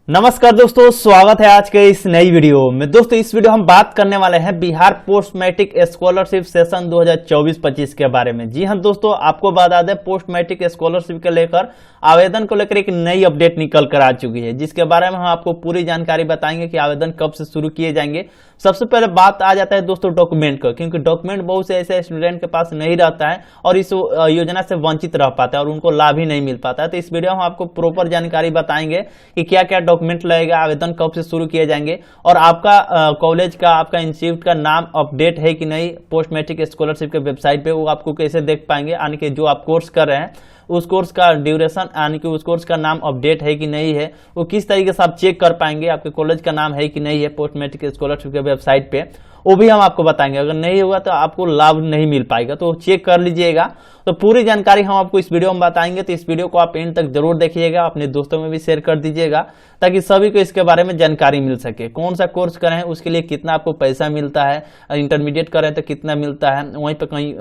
नमस्कार दोस्तों, स्वागत है आज के इस नई वीडियो में। दोस्तों इस वीडियो हम बात करने वाले हैं Bihar post matric scholarship session 2024-25 के बारे में। जी हां दोस्तों, आपको बता दें पोस्ट मैट्रिक स्कॉलरशिप के लेकर आवेदन को लेकर एक नई अपडेट निकल कर आ चुकी है, जिसके बारे में हम आपको पूरी जानकारी बताएंगे कि आवेदन कब से शुरू किए जाएंगे। सबसे पहले बात आ जाता है दोस्तों डॉक्यूमेंट का, क्योंकि डॉक्यूमेंट बहुत से ऐसे स्टूडेंट के पास नहीं रहता है और इस योजना से वंचित रह पाता है और उनको लाभ ही नहीं मिल पाता है। तो इस वीडियो में हम आपको प्रॉपर जानकारी बताएंगे कि क्या क्या डॉक्यूमेंट लगेगा, आवेदन कब से शुरू किए जाएंगे और आपका कॉलेज का, आपका इंस्टीट्यूट का नाम अपडेट है कि नहीं पोस्ट मैट्रिक स्कॉलरशिप के वेबसाइट पे, वो आपको कैसे देख पाएंगे। यानी कि जो आप कोर्स कर रहे हैं उस कोर्स का ड्यूरेशन, यानी कि उस कोर्स का नाम अपडेट है कि नहीं है, वो किस तरीके से आप चेक कर पाएंगे, आपके कॉलेज का नाम है कि नहीं है पोस्ट मैट्रिक स्कॉलरशिप के वेबसाइट पे, वो भी हम आपको बताएंगे। अगर नहीं होगा तो आपको लाभ नहीं मिल पाएगा, तो चेक कर लीजिएगा। तो पूरी जानकारी हम आपको इस वीडियो में बताएंगे, तो इस वीडियो को आप एंड तक जरूर देखिएगा, अपने दोस्तों में भी शेयर कर दीजिएगा ताकि सभी को इसके बारे में जानकारी मिल सके। कौन सा कोर्स करें उसके लिए कितना आपको पैसा मिलता है, इंटरमीडिएट करें तो कितना मिलता है, वहीं पर कहीं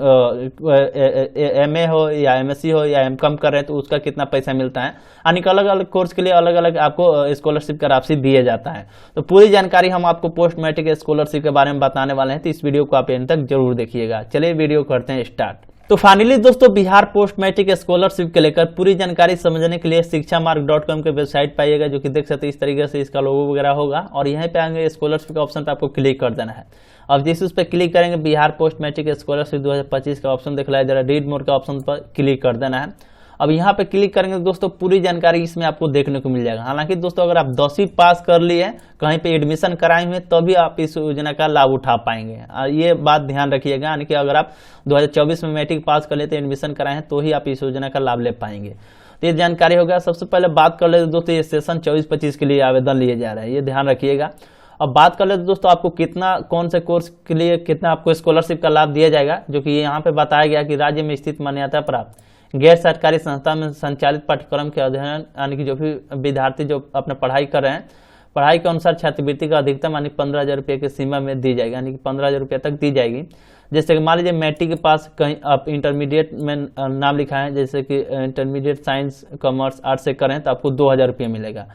MA हो या MSc हो या M.Com कर रहे हैं तो उसका कितना पैसा मिलता है। यानी कि अलग अलग कोर्स के लिए अलग अलग आपको स्कॉलरशिप का राशि दिया जाता है। तो पूरी जानकारी हम आपको पोस्ट मैट्रिक स्कॉलरशिप के बारे में बताने वाले हैं, तो इस वीडियो को आप एंड तक जरूर देखिएगा। चलिए वीडियो करते हैं स्टार्ट। तो फाइनली दोस्तों बिहार पोस्ट मैट्रिक स्कॉलरशिप के लेकर पूरी जानकारी समझने के लिए शिक्षामार्ग.com के वेबसाइट पाइएगा, जो कि देख सकते हैं इस तरीके से इसका लोगो वगैरह होगा और यहाँ पे आएंगे स्कॉलरशिप के ऑप्शन पे आपको क्लिक कर देना है। अब जिस उस पर क्लिक करेंगे बिहार पोस्ट मैट्रिक स्कॉलरशिप 2025 का ऑप्शन दिखलाया जा रहा है, रीड मोर का ऑप्शन पर क्लिक कर देना है। अब यहाँ पे क्लिक करेंगे दोस्तों पूरी जानकारी इसमें आपको देखने को मिल जाएगा। हालांकि दोस्तों अगर आप 10वीं पास कर लिए, कहीं पे एडमिशन कराए हुए, तभी आप इस योजना का लाभ उठा पाएंगे। ये बात ध्यान रखिएगा, यानी कि अगर आप 2024 में मैट्रिक पास कर लेते एडमिशन कराए हैं तो ही आप इस योजना का लाभ ले पाएंगे। तो ये जानकारी होगा। सबसे पहले बात कर लेते दोस्तों, ये सेशन 24-25 के लिए आवेदन लिए जा रहे हैं, ये ध्यान रखिएगा। अब बात कर लेते दोस्तों आपको कितना, कौन से कोर्स के लिए कितना आपको स्कॉलरशिप का लाभ दिया जाएगा, जो कि यहाँ पे बताया गया कि राज्य में स्थित मान्यता प्राप्त गैर सरकारी संस्था में संचालित पाठ्यक्रम के अध्ययन, यानी कि जो भी विद्यार्थी जो अपना पढ़ाई कर रहे हैं, पढ़ाई के अनुसार छात्रवृत्ति का अधिकतम यानी 15,000 रुपये की सीमा में दी जाएगी, यानी कि 15,000 रुपये तक दी जाएगी। जैसे कि मान लीजिए मैट्रिक के पास कहीं आप इंटरमीडिएट में नाम लिखा है, जैसे कि इंटरमीडिएट साइंस कॉमर्स आर्ट्स से करें तो आपको 2,000 रुपये मिलेगा।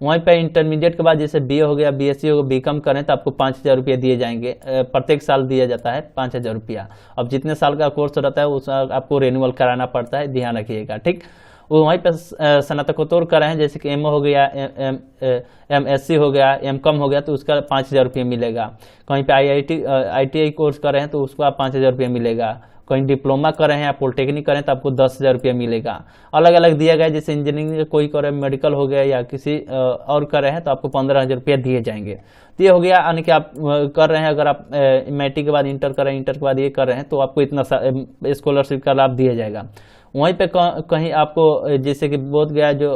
वहीं पे इंटरमीडिएट के बाद जैसे BA हो गया, BSc हो गया, B.Com करें तो आपको 5,000 रुपये दिए जाएंगे। प्रत्येक साल दिया जाता है 5,000 रुपया। अब जितने साल का कोर्स रहता है उस आपको रिन्यूअल कराना पड़ता है, ध्यान रखिएगा, ठीक। वो वहीं पर स्नातकोत्तर कर रहे हैं, जैसे कि MA हो गया, MSc हो गया, M.Com हो गया, तो उसका 5,000 रुपये मिलेगा। कहीं पे ITI कोर्स कर रहे हैं तो उसका 5,000 रुपये मिलेगा। कहीं डिप्लोमा कर रहे हैं या पॉलिटेक्निक करें तो आपको 10,000 रुपये मिलेगा। अलग अलग दिया गया, जैसे इंजीनियरिंग कोई कर रहे हैं, मेडिकल हो गया या किसी और कर रहे हैं तो आपको 15,000 रुपये दिए जाएंगे। तो ये हो गया, यानी कि आप कर रहे हैं, अगर आप मैट्रिक के बाद इंटर कर रहे हैं, इंटर के बाद ये कर रहे हैं तो आपको इतना स्कॉलरशिप का लाभ दिया जाएगा। वहीं पे कहीं आपको जैसे कि बोध गया जो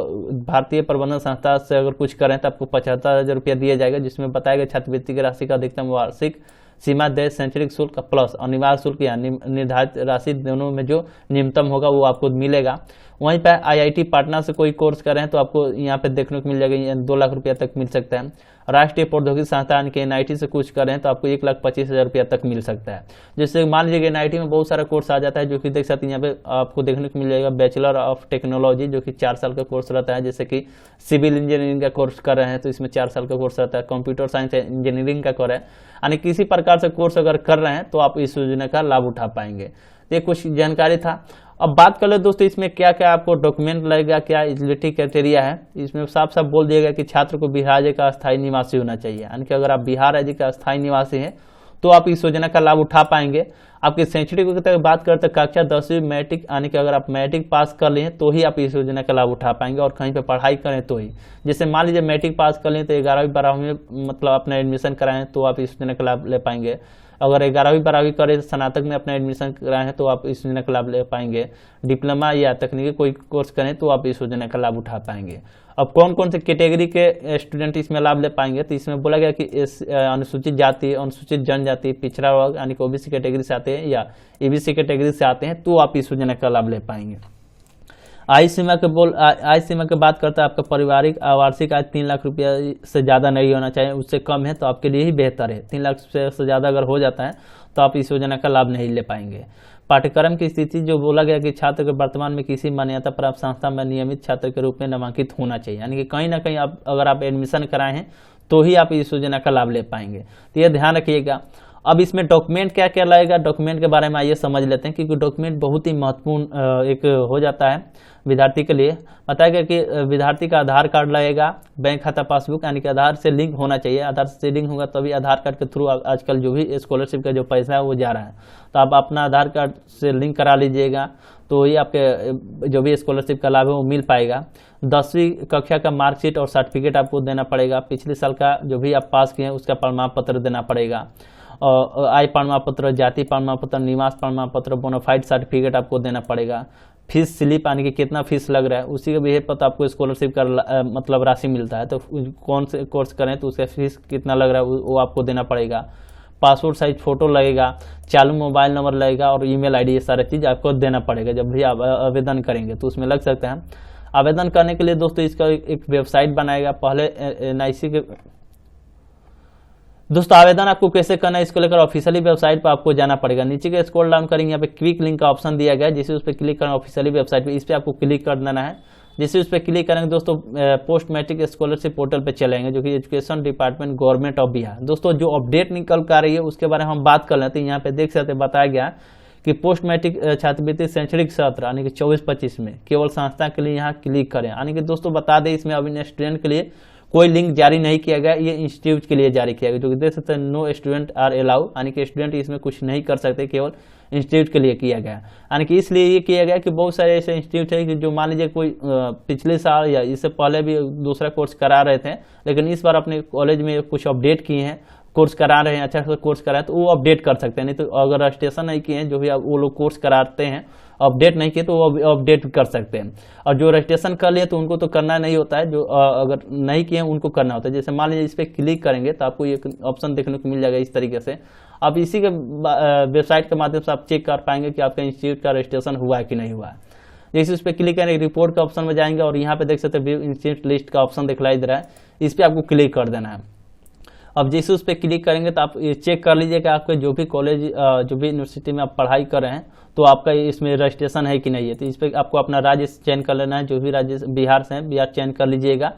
भारतीय प्रबंधन संस्था से अगर कुछ करें तो आपको 75,000 रुपया दिया जाएगा, जिसमें बताया गया छात्रवृत्ति की राशि का अधिकतम वार्षिक सीमा देय शैक्षणिक शुल्क प्लस अनिवार्य शुल्क या निर्धारित राशि दोनों में जो न्यूनतम होगा वो आपको मिलेगा। वहीं पर IIT पटना से कोई कोर्स कर रहे हैं तो आपको यहाँ पे देखने को मिल जाएगा 2 लाख रुपया तक मिल सकता है। राष्ट्रीय प्रौद्योगिकी संस्थान के NIT से कुछ कर रहे हैं तो आपको 1,25,000 रुपया तक मिल सकता है। जैसे मान लीजिए NIT में बहुत सारा कोर्स आ जाता है, जो कि देख सकते हैं यहाँ पे आपको देखने को मिल जाएगा बैचलर ऑफ टेक्नोलॉजी, जो कि 4 साल का कोर्स रहता है। जैसे कि सिविल इंजीनियरिंग का कोर्स कर रहे हैं तो इसमें 4 साल का कोर्स रहता है। कंप्यूटर साइंस इंजीनियरिंग का कर रहे हैं, यानी किसी प्रकार से कोर्स अगर कर रहे हैं तो आप इस योजना का लाभ उठा पाएंगे। ये कुछ जानकारी था। अब बात कर ले दोस्तों इसमें क्या क्या आपको डॉक्यूमेंट लगेगा, क्या एलिजिबिलिटी क्राइटेरिया है। इसमें साफ साफ बोल दिया गया कि छात्र को बिहार राज्य का स्थायी निवासी होना चाहिए, यानी कि अगर आप बिहार राज्य का स्थायी निवासी हैं तो आप इस योजना का लाभ उठा पाएंगे। आपकी शैक्षणिक की बात करते कक्षा 10वीं मैट्रिक, यानी कि अगर आप मैट्रिक पास कर लिए तो ही आप इस योजना का लाभ उठा पाएंगे और कहीं पे पढ़ाई करें तो ही। जैसे मान लीजिए मैट्रिक पास कर लें तो 11वीं 12वीं में मतलब अपना एडमिशन कराएं तो आप इस योजना का लाभ ले पाएंगे। अगर 11वीं 12वीं करें स्नातक में अपना एडमिशन कराए हैं तो आप इस योजना का लाभ ले पाएंगे। डिप्लोमा या तकनीकी कोई कोर्स करें तो आप इस योजना का लाभ उठा पाएंगे। अब कौन कौन से कैटेगरी के स्टूडेंट इसमें लाभ ले पाएंगे, तो इसमें बोला गया कि अनुसूचित जाति, अनुसूचित जनजाति, पिछड़ा वर्ग यानी कि OBC कैटेगरी से आते हैं या EBC कैटेगरी से आते हैं तो आप इस योजना का लाभ ले पाएंगे। आय सीमा के बात करता है, आपका पारिवारिक वार्षिक आय 3 लाख रुपया से ज़्यादा नहीं होना चाहिए, उससे कम है तो आपके लिए ही बेहतर है। 3 लाख से ज़्यादा अगर हो जाता है तो आप इस योजना का लाभ नहीं ले पाएंगे। पाठ्यक्रम की स्थिति जो बोला गया कि छात्र के वर्तमान में किसी मान्यता प्राप्त संस्था में नियमित छात्र के रूप में नामांकित होना चाहिए, यानी कि कहीं ना कहीं आप अगर आप एडमिशन कराए हैं तो ही आप इस योजना का लाभ ले पाएंगे। तो ये ध्यान रखिएगा। अब इसमें डॉक्यूमेंट क्या क्या लगेगा, डॉक्यूमेंट के बारे में आइए समझ लेते हैं, क्योंकि डॉक्यूमेंट बहुत ही महत्वपूर्ण एक हो जाता है विद्यार्थी के लिए। बताया गया कि विद्यार्थी का आधार कार्ड लगेगा, बैंक खाता पासबुक, यानी कि आधार से लिंक होना चाहिए। आधार से लिंक होगा तभी आधार कार्ड के थ्रू आजकल जो भी स्कॉलरशिप का जो पैसा है वो जा रहा है, तो आप अपना आधार कार्ड से लिंक करा लीजिएगा, तो ये आपके जो भी स्कॉलरशिप का लाभ है वो मिल पाएगा। 10वीं कक्षा का मार्कशीट और सर्टिफिकेट आपको देना पड़ेगा। पिछले साल का जो भी आप पास किए हैं उसका प्रमाण पत्र देना पड़ेगा। आय प्रमाण पत्र, जाति प्रमाण पत्र, निवास प्रमाण पत्र, बोनाफाइड सर्टिफिकेट आपको देना पड़ेगा। फीस स्लिप, यानी कि कितना फीस लग रहा है उसी के बेहद पर आपको स्कॉलरशिप का मतलब राशि मिलता है, तो कौन से कोर्स करें तो उसका फीस कितना लग रहा है वो आपको देना पड़ेगा। पासपोर्ट साइज फोटो लगेगा, चालू मोबाइल नंबर लगेगा और ईमेल आईडी, ये सारी चीज़ आपको देना पड़ेगा जब भी आप आवेदन करेंगे तो उसमें लग सकते हैं। आवेदन करने के लिए दोस्तों इसका एक वेबसाइट बनाएगा पहले NIC के। दोस्तों आवेदन आपको कैसे करना है इसको लेकर ऑफिशियली वेबसाइट पर आपको जाना पड़ेगा। नीचे के स्क्रॉल डाउन करेंगे, यहाँ पे क्विक लिंक का ऑप्शन दिया गया है, जिसे उस पर क्लिक करना ऑफिशियली वेबसाइट पे, इस पर आपको क्लिक कर देना है। जैसे उस पर क्लिक करेंगे दोस्तों पोस्ट मैट्रिक स्कॉलरशिप पोर्टल पे चलेंगे, जो कि education department government of Bihar. दोस्तों जो अपडेट निकल कर रही है उसके बारे में हम बात कर लेते हैं। यहाँ पे देख सकते हैं बताया गया कि पोस्ट मैट्रिक छात्रवृत्ति शैक्षणिक सत्र यानी कि 24-25 में केवल संस्था के लिए यहाँ क्लिक करें। यानी कि दोस्तों बता दें इसमें अभी स्टूडेंट के लिए कोई लिंक जारी नहीं किया गया, ये इंस्टीट्यूट के लिए जारी किया गया, जो कि देख सकते हैं नो स्टूडेंट आर अलाउ, यानी कि स्टूडेंट इसमें कुछ नहीं कर सकते, केवल इंस्टीट्यूट के लिए किया गया। यानी कि इसलिए ये किया गया कि बहुत सारे ऐसे इंस्टीट्यूट है कि जो मान लीजिए कोई पिछले साल या इससे पहले भी दूसरा कोर्स करा रहे थे, लेकिन इस बार अपने कॉलेज में कुछ अपडेट किए हैं, कोर्स करा रहे हैं, अच्छा सा कोर्स करा है तो वो अपडेट कर सकते हैं। नहीं तो अगर रजिस्ट्रेशन नहीं किए हैं जो भी वो लोग कोर्स कराते हैं, अपडेट नहीं किए तो वो अपडेट कर सकते हैं। और जो रजिस्ट्रेशन कर लिए तो उनको तो करना नहीं होता है, जो अगर नहीं किए हैं उनको करना होता है। जैसे मान लीजिए इस पर क्लिक करेंगे तो आपको ये ऑप्शन देखने को मिल जाएगा इस तरीके से। आप इसी के वेबसाइट के माध्यम से आप चेक कर पाएंगे कि आपका इंस्टीट्यूट का रजिस्ट्रेशन हुआ है कि नहीं हुआ है। जैसे उस पर क्लिक करेंगे रिपोर्ट के ऑप्शन में जाएंगे और यहाँ पे देख सकते हैं व्यू इंस्टीट्यूट लिस्ट का ऑप्शन दिखलाई दे रहा है, इस पर आपको क्लिक कर देना है। अब जैसे उस पर क्लिक करेंगे तो आप ये चेक कर लीजिए कि आपके जो भी कॉलेज जो भी यूनिवर्सिटी में आप पढ़ाई कर रहे हैं तो आपका इसमें रजिस्ट्रेशन है कि नहीं है। तो इस पर आपको अपना राज्य चयन कर लेना है, जो भी राज्य बिहार से है बिहार चयन कर लीजिएगा।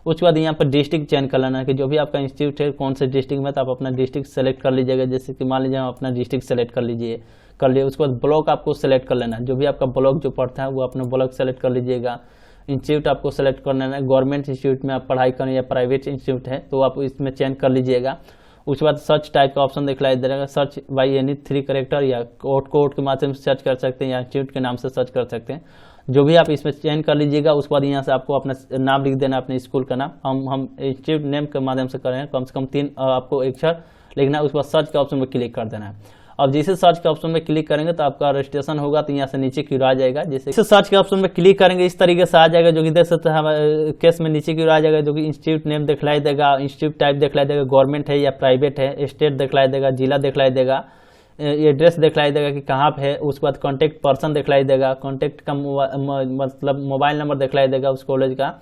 उसके बाद यहाँ पर डिस्ट्रिक्ट चयन कर लेना है कि जो भी आपका इंस्टीट्यूट है कौन से डिस्ट्रिक्ट में, तो आप अपना डिस्ट्रिक्ट सेलेक्ट कर लीजिएगा। जैसे कि मान लीजिए आप अपना डिस्ट्रिक्ट सेलेक्ट कर लिए। उसके बाद ब्लॉक आपको सेलेक्ट कर लेना है, जो भी आपका ब्लॉक जो पड़ता है वो अपना ब्लॉक सेलेक्ट कर लीजिएगा। इंस्टीट्यूट आपको सेलेक्ट करना है, गवर्नमेंट इंस्टीट्यूट में आप पढ़ाई करें या प्राइवेट इंस्टीट्यूट है तो आप इसमें चयन कर लीजिएगा। उसके बाद सर्च टाइप का ऑप्शन दिखलाई दे रहा है, सर्च बाई एनी 3 कैरेक्टर या कोड के माध्यम से सर्च कर सकते हैं या इंस्टीट्यूट के नाम से सर्च कर सकते हैं, जो भी आप इसमें चयन कर लीजिएगा। उसके बाद यहाँ से आपको अपना नाम लिख देना, अपने स्कूल का नाम। हम इंस्टीट्यूट नेम के माध्यम से कर रहे हैं, कम से कम 3 आपको अक्षर लिखना है। उसके बाद सर्च के ऑप्शन में क्लिक कर देना है। अब जैसे सर्च के ऑप्शन में क्लिक करेंगे तो आपका रजिस्ट्रेशन होगा, तो यहाँ से नीचे की ओर आ जाएगा। जैसे सर्च के ऑप्शन में क्लिक करेंगे इस तरीके से आ जाएगा, जो कि देख सकते हैं केस में नीचे की ओर आ जाएगा, जो कि इंस्टीट्यूट नेम दिखलाई देगा, इंस्टीट्यूट टाइप दिखलाई देगा, गवर्नमेंट है या प्राइवेट है, स्टेट दिखलाई देगा, जिला दिखलाई देगा, एड्रेस दिखलाई देगा कि कहाँ पे है। उसके बाद कॉन्टैक्ट पर्सन दिखलाई देगा, कॉन्टैक्ट का मतलब मोबाइल नंबर दिखलाई देगा उस कॉलेज का।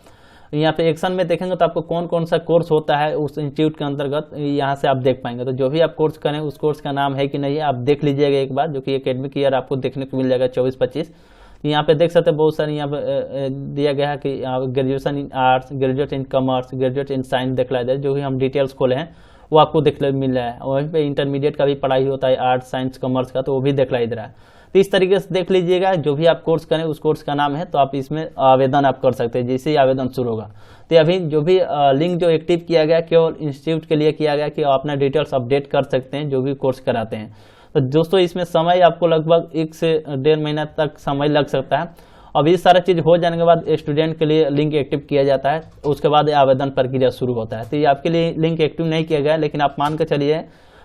यहाँ पे एक्शन में देखेंगे तो आपको कौन कौन सा कोर्स होता है उस इंस्टीट्यूट के अंतर्गत, यहाँ से आप देख पाएंगे। तो जो भी आप कोर्स करें उस कोर्स का नाम है कि नहीं है आप देख लीजिएगा एक बार, जो कि एकेडमिक ईयर आपको देखने को मिल जाएगा 24-25। यहाँ पे देख सकते हैं बहुत सारे यहाँ पे दिया गया है कि graduation in arts, graduate in commerce, graduate in science दिखलाया जाए, जो भी हम डिटेल्स खोले हैं वो आपको देखने मिल रहा है। वहीं पे इंटरमीडिएट का भी पढ़ाई होता है आर्ट्स साइंस कॉमर्स का, तो वो भी दिखलाई दे रहा है। तो इस तरीके से देख लीजिएगा, जो भी आप कोर्स करें उस कोर्स का नाम है तो आप इसमें आवेदन आप कर सकते हैं जैसे ही आवेदन शुरू होगा। तो अभी जो भी लिंक जो एक्टिव किया गया केवल इंस्टीट्यूट के लिए किया गया कि आप अपना डिटेल्स अपडेट कर सकते हैं जो भी कोर्स कराते हैं। तो दोस्तों इसमें समय आपको लगभग 1 से 1.5 महीना तक समय लग सकता है। अब ये सारा चीज़ हो जाने के बाद स्टूडेंट के लिए लिंक एक्टिव किया जाता है, उसके बाद आवेदन प्रक्रिया शुरू होता है। तो ये आपके लिए लिंक एक्टिव नहीं किया गया, लेकिन आप मान के चलिए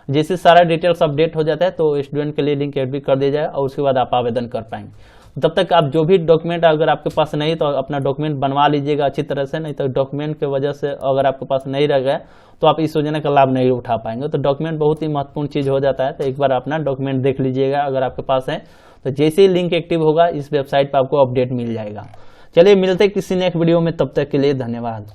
जैसे सारा डिटेल्स अपडेट हो जाता है तो स्टूडेंट के लिए लिंक एक्टिव कर दिया जाए और उसके बाद आप आवेदन कर पाएंगे। तब तक आप जो भी डॉक्यूमेंट अगर आपके पास नहीं तो अपना डॉक्यूमेंट बनवा लीजिएगा अच्छी तरह से, नहीं तो डॉक्यूमेंट की वजह से अगर आपके पास नहीं रह गया तो आप इस योजना का लाभ नहीं उठा पाएंगे। तो डॉक्यूमेंट बहुत ही महत्वपूर्ण चीज़ हो जाता है, तो एक बार अपना डॉक्यूमेंट देख लीजिएगा अगर आपके पास है। तो जैसे ही लिंक एक्टिव होगा इस वेबसाइट पर आपको अपडेट मिल जाएगा। चलिए मिलते हैं किसी नेक्स्ट वीडियो में, तब तक के लिए धन्यवाद।